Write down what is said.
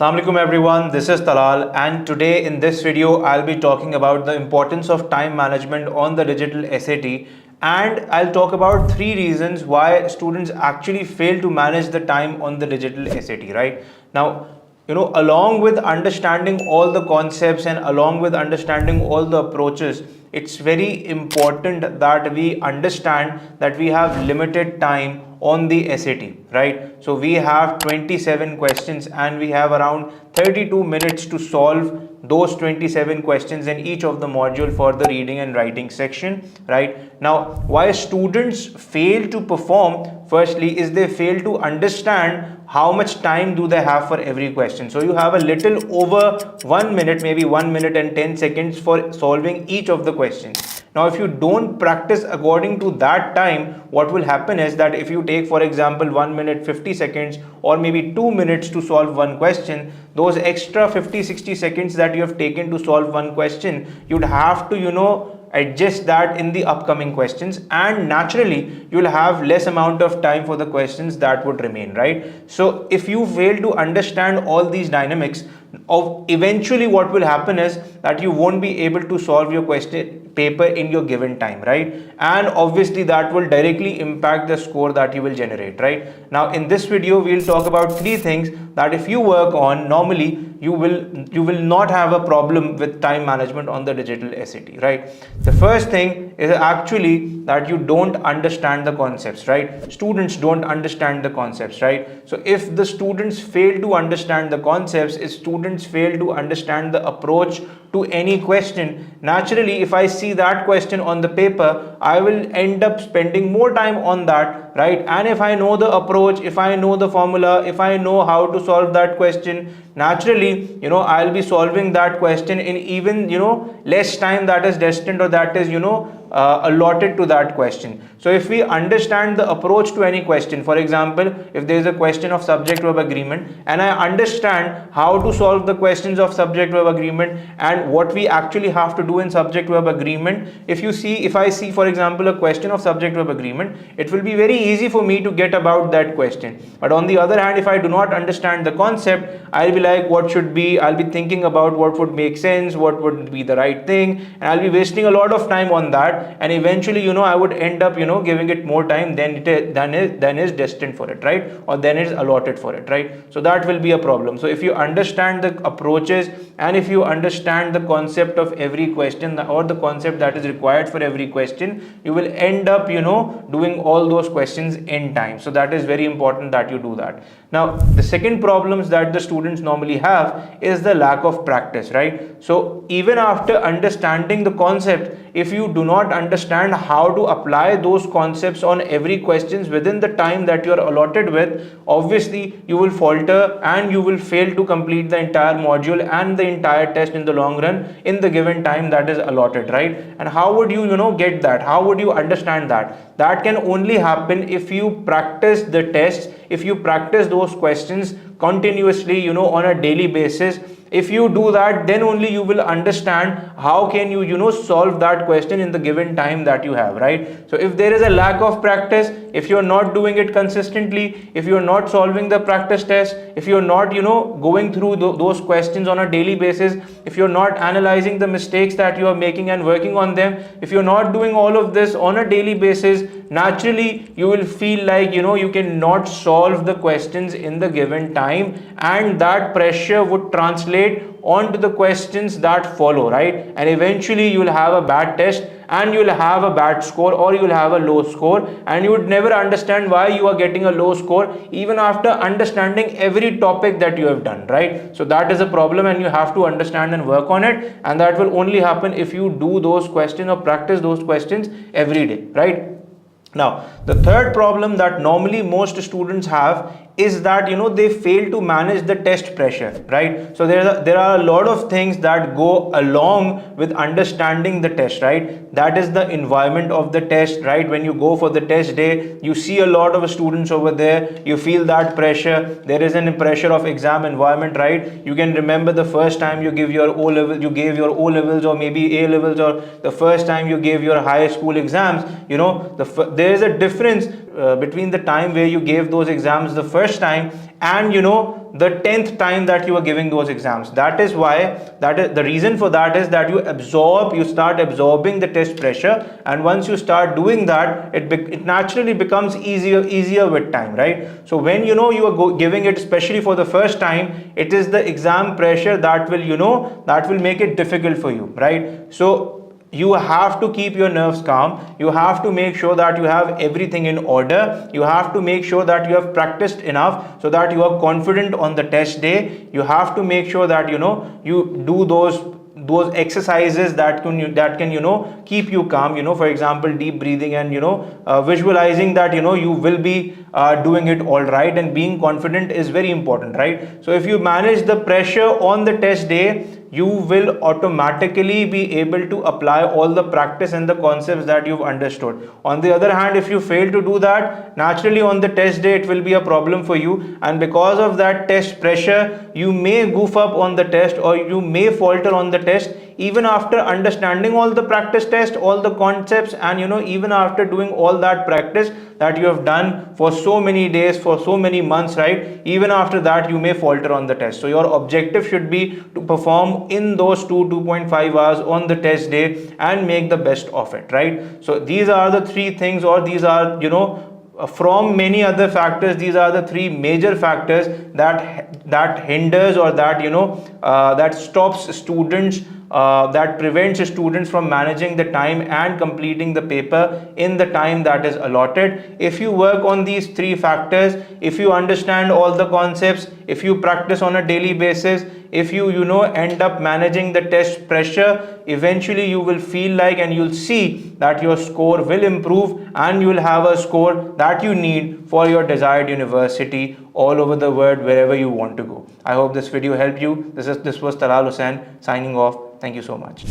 Assalamu alaikum everyone, this is Talal, and today in this video I'll be talking about the importance of time management on the digital SAT, and I'll talk about 3 reasons why students actually fail to manage the time on the digital SAT, right? Now, along with understanding all the concepts and along with understanding all the approaches, it's very important that we understand that we have limited time on the SAT, right? So we have 27 questions and we have around 32 minutes to solve those 27 questions in each of the module for the reading and writing section, right? Now, why students fail to perform, firstly, is they fail to understand how much time do they have for every question. So you have a little over 1 minute, maybe 1 minute and 10 seconds for solving each of the questions. Now, if you don't practice according to that time, what will happen is that if you take, for example, 1 minute 50 seconds or maybe 2 minutes to solve one question, those extra 50-60 seconds that you have taken to solve one question, you'd have to adjust that in the upcoming questions, and naturally you'll have less amount of time for the questions that would remain, right? So if you fail to understand all these dynamics, of eventually what will happen is that you won't be able to solve your question paper in your given time, right? And obviously that will directly impact the score that you will generate, right? Now in this video we'll talk about 3 things that if you work on, normally you will not have a problem with time management on the digital SAT, right? The first thing is actually that you don't understand the concepts, right? Students don't understand the concepts, right? So if the students fail to understand the concepts, if students fail to understand the approach to any question, naturally if I see that question on the paper, I will end up spending more time on that, right? And if I know the approach, if I know the formula, if I know how to solve that question, naturally I'll be solving that question in even less time that is destined, or that is allotted to that question. So if we understand the approach to any question, for example, if there is a question of subject verb agreement and I understand how to solve the questions of subject verb agreement and what we actually have to do in subject verb agreement, if I see for example a question of subject verb agreement, it will be very easy for me to get about that question. But on the other hand, if I do not understand the concept, I'll be like, I'll be thinking about what would make sense, what would be the right thing, and I'll be wasting a lot of time on that, and eventually I would end up giving it more time than is destined for it, right? Or than is allotted for it, right? So that will be a problem. So if you understand the approaches and if you understand the concept of every question or the concept that is required for every question, you will end up doing all those questions in time. So that is very important that you do that. Now the second problems that the students normally have is the lack of practice, right? So even after understanding the concept, if you do not understand how to apply those concepts on every questions within the time that you are allotted with, obviously you will falter and you will fail to complete the entire module and the entire test in the long run in the given time that is allotted, right? And how would you get that? How would you understand that? That can only happen if you practice the tests, if you practice those questions continuously on a daily basis. If you do that, then only you will understand how can you solve that question in the given time that you have, right? So if there is a lack of practice, if you're not doing it consistently, if you're not solving the practice test, if you're not going through those questions on a daily basis, if you're not analyzing the mistakes that you are making and working on them, if you're not doing all of this on a daily basis, naturally you will feel like you cannot solve the questions in the given time, and that pressure would translate onto the questions that follow, right? And eventually you will have a bad test and you will have a bad score, or you will have a low score, and you would never understand why you are getting a low score even after understanding every topic that you have done, right? So that is a problem, and you have to understand and work on it, and that will only happen if you do those questions or practice those questions every day, right? Now the third problem that normally most students have is that they fail to manage the test pressure, right? So there are a lot of things that go along with understanding the test, right? That is the environment of the test, right? When you go for the test day, you see a lot of students over there, you feel that pressure. There is a pressure of exam environment, right? You can remember the first time you gave your O levels or maybe A levels, or the first time you gave your high school exams. There is a difference between the time where you gave those exams the first time and the 10th time that you are giving those exams. That is why, that is the reason for that, is that you start absorbing the test pressure, and once you start doing that, it naturally becomes easier with time, right? So when you are giving it, especially for the first time, it is the exam pressure that will make it difficult for you, right? So you have to keep your nerves calm. You have to make sure that you have everything in order. You have to make sure that you have practiced enough so that you are confident on the test day. You have to make sure that you do those exercises that can keep you calm, for example, deep breathing and visualizing that you will be doing it all right, and being confident is very important, right? So if you manage the pressure on the test day, you will automatically be able to apply all the practice and the concepts that you've understood. On the other hand, if you fail to do that, naturally on the test day it will be a problem for you, and because of that test pressure, you may goof up on the test, or you may falter on the test, even after understanding all the practice test, all the concepts, and even after doing all that practice that you have done for so many days, for so many months, right? Even after that, you may falter on the test. So your objective should be to perform in those 2.5 hours on the test day and make the best of it, right? So these are the three things, or these are from many other factors, these are the three major factors that hinders, or that that stops students, that prevents students from managing the time and completing the paper in the time that is allotted. If you work on these three factors, if you understand all the concepts, if you practice on a daily basis, if you end up managing the test pressure, eventually you will feel like, and you'll see that your score will improve, and you will have a score that you need for your desired university all over the world, wherever you want to go. I hope this video helped you. This was Talal Hussain signing off. Thank you so much.